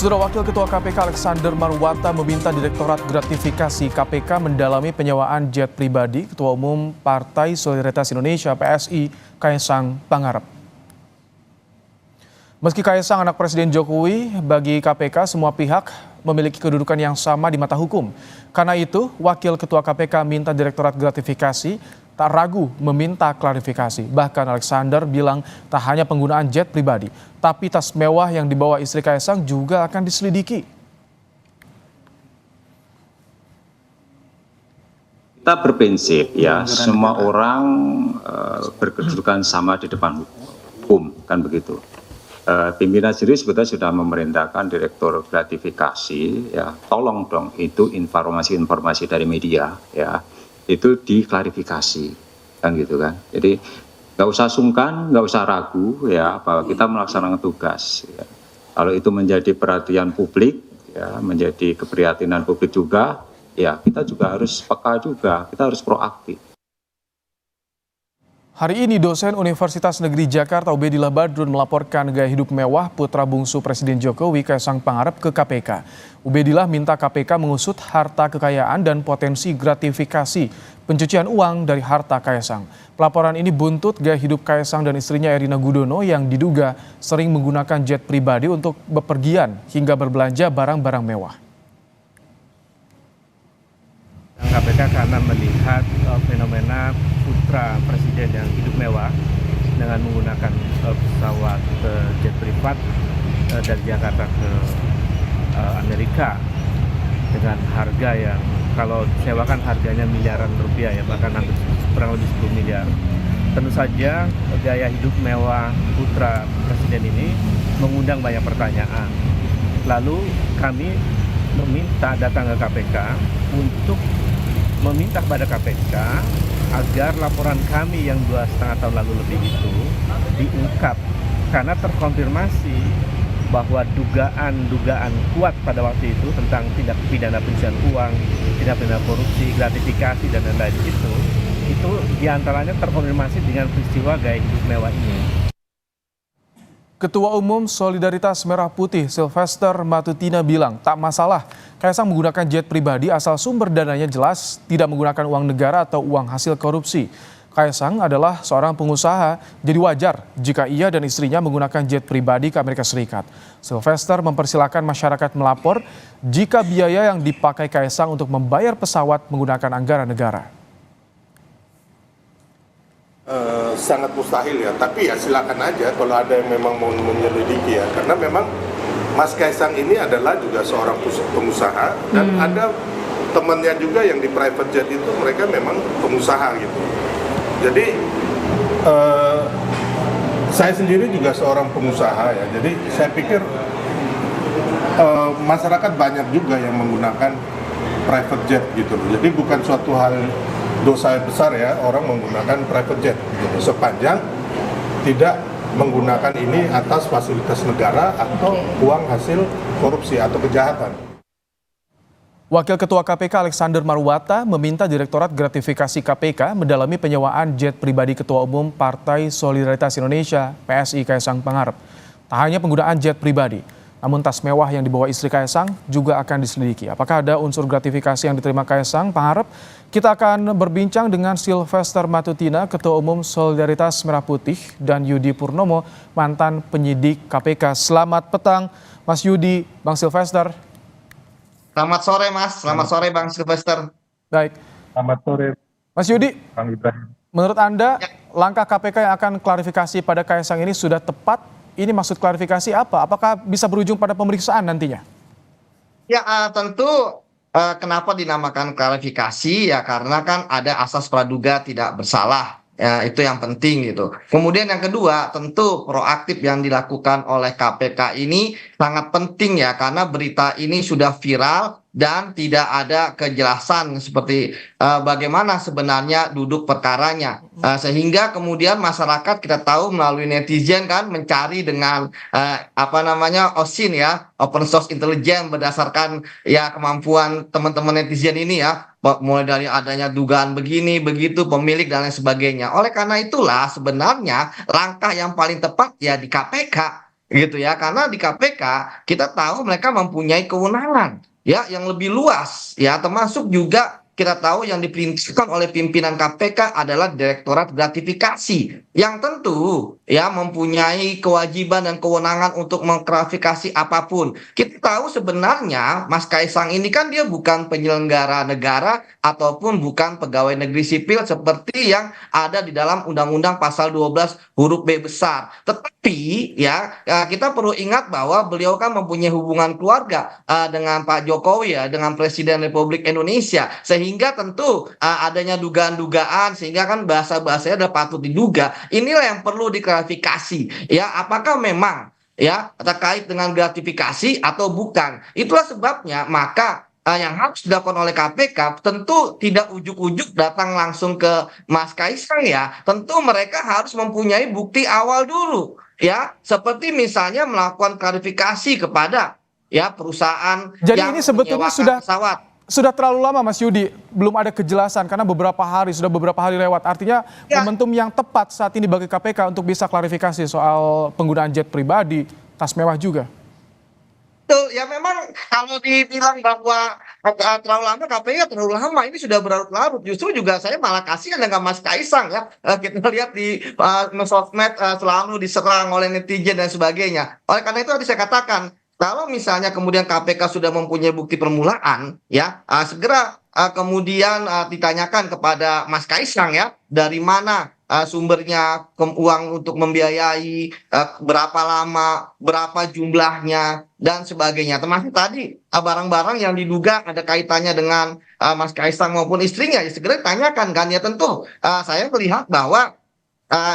Saudara Wakil Ketua KPK Alexander Marwata meminta Direktorat Gratifikasi KPK mendalami penyewaan jet pribadi Ketua Umum Partai Solidaritas Indonesia (PSI) Kaesang Pangarep. Meski Kaesang anak Presiden Jokowi, bagi KPK semua pihak memiliki kedudukan yang sama di mata hukum. Karena itu, Wakil Ketua KPK minta Direktorat Gratifikasi tak ragu meminta klarifikasi. Bahkan Alexander bilang tak hanya penggunaan jet pribadi, tapi tas mewah yang dibawa istri Kaesang juga akan diselidiki. Kita berprinsip ya, semua orang berkedudukan sama di depan hukum, kan begitu. Pimpinan sendiri sebetulnya sudah memerintahkan Direktur Gratifikasi, ya tolong dong itu informasi-informasi dari media, ya itu diklarifikasi, kan gitu kan. Jadi nggak usah sungkan, nggak usah ragu ya bahwa kita melaksanakan tugas. Ya. Kalau itu menjadi perhatian publik, ya menjadi keprihatinan publik juga, ya kita juga harus peka juga, kita harus proaktif. Hari ini dosen Universitas Negeri Jakarta Ubedillah Badrun melaporkan gaya hidup mewah putra bungsu Presiden Jokowi Kaesang Pangarep ke KPK. Ubedillah minta KPK mengusut harta kekayaan dan potensi gratifikasi pencucian uang dari harta Kaesang. Pelaporan ini buntut gaya hidup Kaesang dan istrinya Erina Gudono yang diduga sering menggunakan jet pribadi untuk bepergian hingga berbelanja barang-barang mewah. KPK karena melihat fenomena putra presiden yang hidup mewah dengan menggunakan pesawat jet privat dari Jakarta ke Amerika dengan harga yang kalau sewakan harganya miliaran rupiah ya, bahkan hampir kurang lebih 10 miliar. Tentu saja gaya hidup mewah putra presiden ini mengundang banyak pertanyaan. Lalu kami meminta datang ke KPK untuk meminta kepada KPK agar laporan kami yang 2,5 tahun lalu lebih itu diungkap karena terkonfirmasi bahwa dugaan kuat pada waktu itu tentang tindak pidana pencucian uang, tindak pidana korupsi, gratifikasi dan lain-lain itu diantaranya terkonfirmasi dengan peristiwa gaya hidup mewah ini. Ketua Umum Solidaritas Merah Putih Sylvester Matutina bilang tak masalah Kaesang menggunakan jet pribadi asal sumber dananya jelas tidak menggunakan uang negara atau uang hasil korupsi. Kaesang adalah seorang pengusaha, jadi wajar jika ia dan istrinya menggunakan jet pribadi ke Amerika Serikat. Sylvester mempersilahkan masyarakat melapor jika biaya yang dipakai Kaesang untuk membayar pesawat menggunakan anggaran negara. Sangat mustahil ya, tapi ya silakan aja kalau ada yang memang mau menyelidiki ya, karena memang Mas Kaesang ini adalah juga seorang pengusaha dan ada temannya juga yang di private jet itu mereka memang pengusaha gitu. Jadi saya sendiri juga seorang pengusaha ya, jadi saya pikir masyarakat banyak juga yang menggunakan private jet gitu loh. Jadi bukan suatu hal dosa besar ya orang menggunakan private jet gitu, sepanjang tidak menggunakan ini atas fasilitas negara atau uang hasil korupsi atau kejahatan. Wakil Ketua KPK Alexander Marwata meminta Direktorat Gratifikasi KPK mendalami penyewaan jet pribadi Ketua Umum Partai Solidaritas Indonesia (PSI) Kaesang Pangarep. Tak hanya penggunaan jet pribadi, namun tas mewah yang dibawa istri Kaesang juga akan diselidiki. Apakah ada unsur gratifikasi yang diterima Kaesang Pangarep? Kita akan berbincang dengan Sylvester Matutina, Ketua Umum Solidaritas Merah Putih, dan Yudi Purnomo, mantan penyidik KPK. Selamat petang, Mas Yudi, Bang Sylvester. Selamat sore, Mas. Selamat sore, Bang Sylvester. Baik. Selamat sore, Mas Yudi. Bang Ibrahim. Menurut Anda, langkah KPK yang akan klarifikasi pada Kaesang ini sudah tepat? Ini maksud klarifikasi apa? Apakah bisa berujung pada pemeriksaan nantinya? Ya, tentu kenapa dinamakan klarifikasi ya karena kan ada asas praduga tidak bersalah. Ya, itu yang penting gitu. Kemudian yang kedua, tentu proaktif yang dilakukan oleh KPK ini sangat penting ya karena berita ini sudah viral dan tidak ada kejelasan seperti bagaimana sebenarnya duduk perkaranya. Sehingga kemudian masyarakat kita tahu melalui netizen kan mencari dengan OSIN ya, open source intelligence berdasarkan ya kemampuan teman-teman netizen ini ya, mulai dari adanya dugaan begini begitu pemilik dan lain sebagainya. Oleh karena itulah sebenarnya langkah yang paling tepat ya di KPK gitu ya, karena di KPK kita tahu mereka mempunyai kewenangan ya yang lebih luas ya, termasuk juga kita tahu yang diperintahkan oleh pimpinan KPK adalah Direktorat Gratifikasi yang tentu ya mempunyai kewajiban dan kewenangan untuk mengklarifikasi apapun. Kita tahu sebenarnya Mas Kaisang ini kan dia bukan penyelenggara negara ataupun bukan pegawai negeri sipil seperti yang ada di dalam Undang-Undang Pasal 12 huruf B besar. Tetapi ya kita perlu ingat bahwa beliau kan mempunyai hubungan keluarga dengan Pak Jokowi ya, dengan Presiden Republik Indonesia, sehingga tentu adanya dugaan-dugaan, sehingga kan bahasa-bahasanya adalah patut diduga. Inilah yang perlu diklarifikasi ya, apakah memang ya terkait dengan gratifikasi atau bukan. Itulah sebabnya maka yang harus dilakukan oleh KPK tentu tidak ujuk-ujuk datang langsung ke Mas Kaisang ya. Tentu mereka harus mempunyai bukti awal dulu ya, seperti misalnya melakukan klarifikasi kepada ya perusahaan Jadi yang ini sebetulnya menyewakan pesawat. sudah terlalu lama Mas Yudi, belum ada kejelasan karena sudah beberapa hari lewat. Artinya Ya. momentum yang tepat saat ini bagi KPK untuk bisa klarifikasi soal penggunaan jet pribadi, tas mewah juga. Betul, ya memang kalau dibilang bahwa terlalu lama, KPK terlalu lama, ini sudah berlarut-larut. Justru juga saya malah kasihan dengan Mas Kaisang ya. Kita lihat di sosmed selalu diserang oleh netizen dan sebagainya. Oleh karena itu tadi saya katakan, kalau misalnya kemudian KPK sudah mempunyai bukti permulaan, ya segera kemudian ditanyakan kepada Mas Kaisang ya, dari mana sumbernya uang untuk membiayai, berapa lama, berapa jumlahnya, dan sebagainya. Termasuk tadi barang-barang yang diduga ada kaitannya dengan Mas Kaisang maupun istrinya, ya segera ditanyakan kan. Ya tentu saya melihat bahwa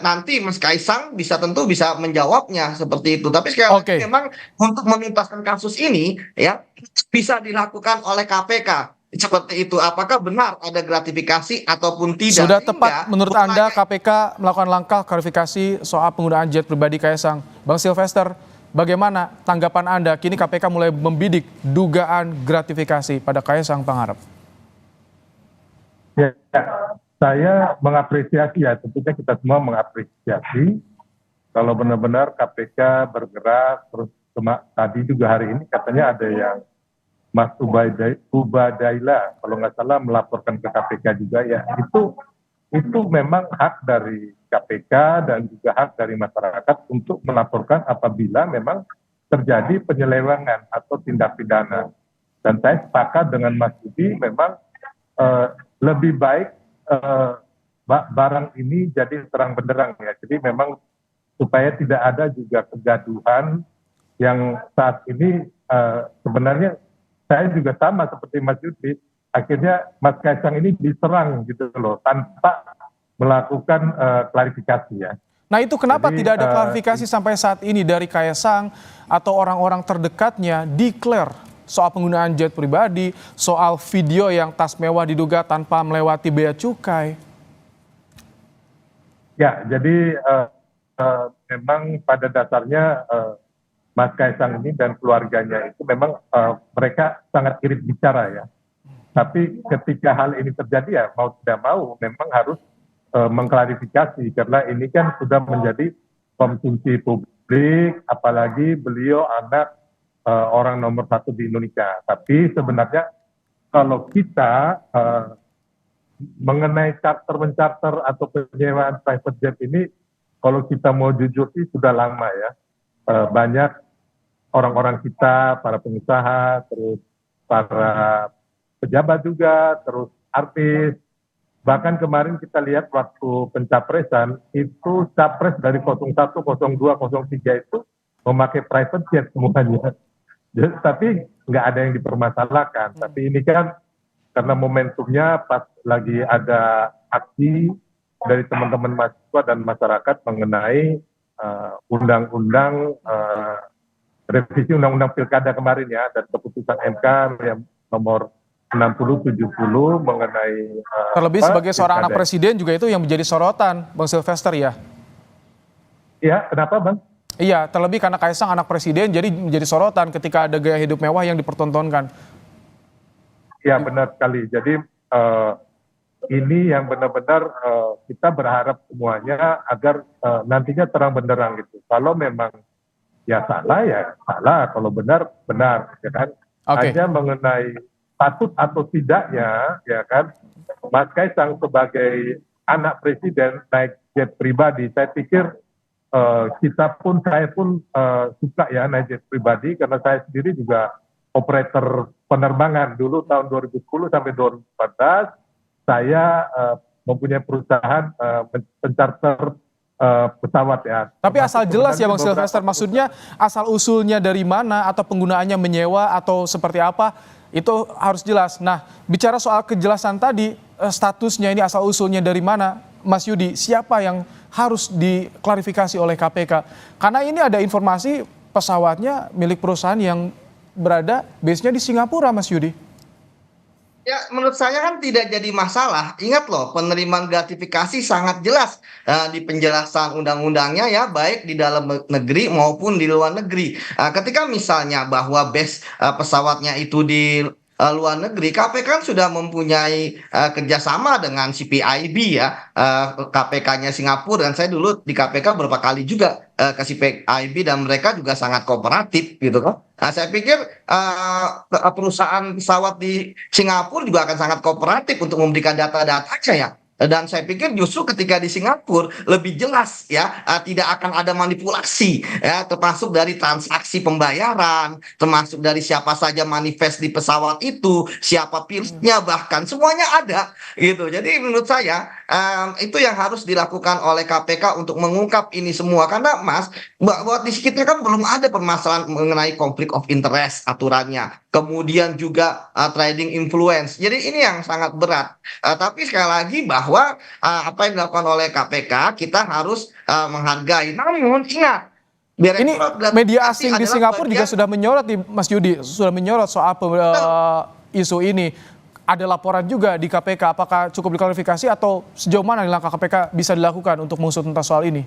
nanti Mas Kaisang tentu bisa menjawabnya seperti itu. Tapi sekali lagi Oke. memang untuk menuntaskan kasus ini ya bisa dilakukan oleh KPK. Seperti itu. Apakah benar ada gratifikasi ataupun tidak? Sudah Sehingga tepat menurut Anda upaya- KPK melakukan langkah klarifikasi soal penggunaan jet pribadi Kaisang. Bang Sylvester, bagaimana tanggapan Anda? Kini KPK mulai membidik dugaan gratifikasi pada Kaisang Pangarep. Ya, saya mengapresiasi ya, tentunya kita semua mengapresiasi kalau benar-benar KPK bergerak terus. Tadi juga hari ini katanya ada yang Mas Ubadillah kalau nggak salah melaporkan ke KPK juga ya, itu memang hak dari KPK dan juga hak dari masyarakat untuk melaporkan apabila memang terjadi penyelewengan atau tindak pidana. Dan saya sepakat dengan Mas Budi, memang lebih baik barang ini jadi terang benderang ya. Jadi memang supaya tidak ada juga kegaduhan yang saat ini sebenarnya saya juga sama seperti Mas Yudi. Akhirnya Mas Kaisang ini diserang gitu loh tanpa melakukan klarifikasi ya. Nah itu kenapa Jadi, tidak ada klarifikasi sampai saat ini dari Kaisang atau orang-orang terdekatnya declare soal penggunaan jet pribadi, soal video yang tas mewah diduga tanpa melewati bea cukai? Ya, jadi memang pada dasarnya Mas Kaisang ini dan keluarganya itu memang mereka sangat irit bicara ya. Tapi ketika hal ini terjadi ya mau tidak mau memang harus mengklarifikasi karena ini kan sudah menjadi konsumsi publik, apalagi beliau anak orang nomor 1 di Indonesia. Tapi sebenarnya kalau kita mengenai charter-mencarter atau penyewaan private jet ini, kalau kita mau jujur sih sudah lama ya. Banyak orang-orang kita, para pengusaha, terus para pejabat juga, terus artis. Bahkan kemarin kita lihat waktu pencapresan, itu capres dari 01, 02, 03 itu memakai private jet semuanya. Tapi nggak ada yang dipermasalahkan. Tapi ini kan karena momentumnya pas lagi ada aksi dari teman-teman mahasiswa dan masyarakat mengenai undang-undang revisi undang-undang pilkada kemarin ya, dan keputusan MK yang nomor 60-70 mengenai Terlebih sebagai seorang anak pilkada. presiden juga itu yang menjadi sorotan, Bang Sylvester ya? Iya, kenapa Bang? Iya, terlebih karena Kaisang anak presiden jadi menjadi sorotan ketika ada gaya hidup mewah yang dipertontonkan. Ya benar sekali. Jadi ini yang benar-benar kita berharap semuanya agar nantinya terang benderang gitu. Kalau memang ya salah, kalau benar benar, ya kan. Oke. Hanya mengenai patut atau tidaknya, ya kan, Mas Kaisang sebagai anak presiden naik jet pribadi, saya pikir saya pun suka ya naik jet pribadi, karena saya sendiri juga operator penerbangan dulu tahun 2010 sampai 2014. Saya mempunyai perusahaan pencharter pesawat ya. Tapi asal jelas ya Bang Silvester, maksudnya asal usulnya dari mana atau penggunaannya menyewa atau seperti apa, itu harus jelas. Nah, bicara soal kejelasan tadi, statusnya ini asal usulnya dari mana, Mas Yudi, siapa yang harus diklarifikasi oleh KPK? Karena ini ada informasi pesawatnya milik perusahaan yang berada base-nya di Singapura, Mas Yudi. Ya, menurut saya kan tidak jadi masalah. Ingat loh, penerimaan gratifikasi sangat jelas di penjelasan undang-undangnya ya, baik di dalam negeri maupun di luar negeri. Ketika misalnya bahwa base pesawatnya itu di luar negeri, KPK kan sudah mempunyai kerjasama dengan CPIB ya, KPK-nya Singapura, dan saya dulu di KPK beberapa kali juga ke CPIB dan mereka juga sangat kooperatif gitu kan. Nah, saya pikir perusahaan pesawat di Singapura juga akan sangat kooperatif untuk memberikan data-datanya ya. Dan saya pikir justru ketika di Singapura lebih jelas ya, tidak akan ada manipulasi ya, termasuk dari transaksi pembayaran, termasuk dari siapa saja manifest di pesawat itu, siapa pilotnya, bahkan semuanya ada gitu. Jadi menurut saya itu yang harus dilakukan oleh KPK untuk mengungkap ini semua, karena Mas, buat di sekitar kan belum ada permasalahan mengenai konflik of interest aturannya, kemudian juga trading influence. Jadi ini yang sangat berat. Tapi sekali lagi bahwa apa yang dilakukan oleh KPK kita harus menghargai. Namun ingat, Ini media asing di Singapura juga sudah menyorot nih, Mas Yudi, sudah menyorot soal isu ini. Ada laporan juga di KPK, apakah cukup diklarifikasi atau sejauh mana langkah KPK bisa dilakukan untuk mengusut tuntas soal ini?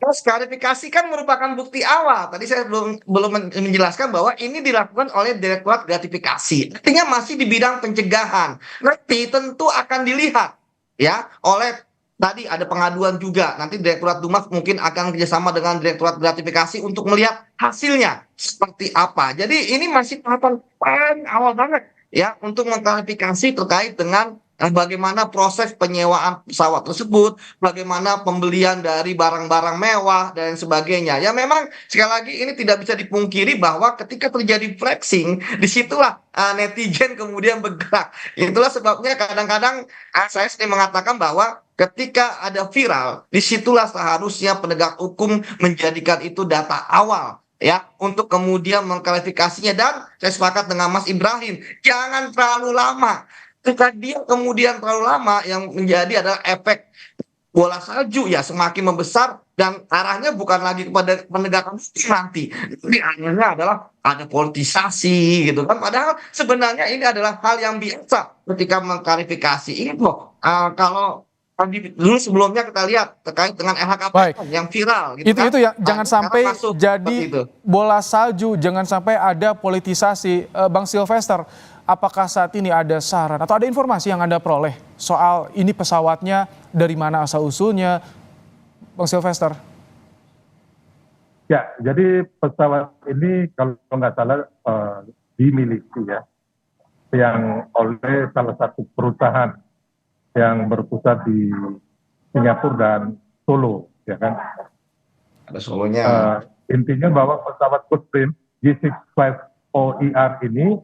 Terus klarifikasi kan merupakan bukti awal. Tadi saya belum menjelaskan bahwa ini dilakukan oleh Direktorat Gratifikasi. Artinya masih di bidang pencegahan. Nanti tentu akan dilihat ya oleh, tadi ada pengaduan juga. Nanti Direktorat Dumas mungkin akan kerjasama dengan Direktorat Gratifikasi untuk melihat hasilnya seperti apa. Jadi ini masih tahapan paling awal banget ya untuk mengklarifikasi terkait dengan bagaimana proses penyewaan pesawat tersebut, bagaimana pembelian dari barang-barang mewah dan sebagainya. Ya memang sekali lagi ini tidak bisa dipungkiri bahwa ketika terjadi flexing, disitulah netizen kemudian bergerak. Itulah sebabnya kadang-kadang saya sering mengatakan bahwa ketika ada viral, disitulah seharusnya penegak hukum menjadikan itu data awal ya untuk kemudian mengklarifikasinya. Dan saya sepakat dengan Mas Ibrahim, jangan terlalu lama. Ketika dia kemudian terlalu lama, yang menjadi adalah efek bola salju ya, semakin membesar dan arahnya bukan lagi kepada penegakan hukum nanti. Jadi arahnya adalah ada politisasi gitu kan. Padahal sebenarnya ini adalah hal yang biasa ketika mengklarifikasi. Ingat loh, kalau dulu sebelumnya kita lihat terkait dengan LHKPN yang viral gitu itu ya, jangan sampai jadi itu bola salju, jangan sampai ada politisasi. Bang Silvester, apakah saat ini ada saran atau ada informasi yang Anda peroleh soal ini pesawatnya dari mana asal usulnya, Bang Silvester? Ya, jadi pesawat ini kalau nggak salah dimiliki ya, yang oleh salah satu perusahaan yang berpusat di Singapura dan Solo, ya kan? ada solonya. Intinya bahwa pesawat Gulfstream G650ER ini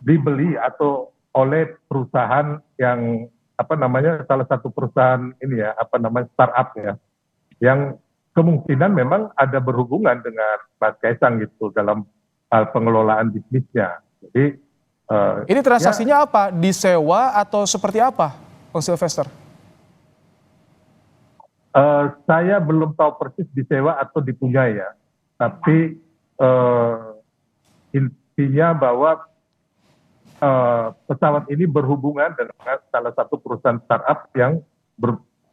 dibeli atau oleh perusahaan yang salah satu perusahaan ini ya, startup ya, yang kemungkinan memang ada berhubungan dengan Mas Kaisang gitu dalam hal pengelolaan bisnisnya. Jadi ini transaksinya apa? Disewa atau seperti apa, Bang Silvester? Saya belum tahu persis disewa atau dipunyai ya, tapi intinya bahwa pesawat ini berhubungan dengan salah satu perusahaan startup yang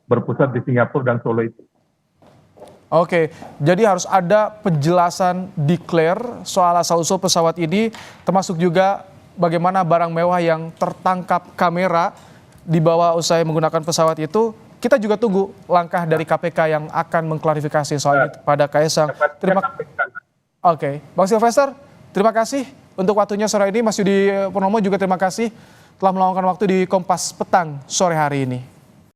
berpusat di Singapura dan Solo itu. Oke, jadi harus ada penjelasan declare soal asal-usul pesawat ini, termasuk juga bagaimana barang mewah yang tertangkap kamera dibawa usai menggunakan pesawat itu kita juga tunggu langkah dari KPK yang akan mengklarifikasi soal ini pada Kaisang. Oke, Bang Sylvester, terima kasih untuk waktunya sore ini. Mas Yudi Purnomo juga terima kasih telah meluangkan waktu di Kompas Petang sore hari ini.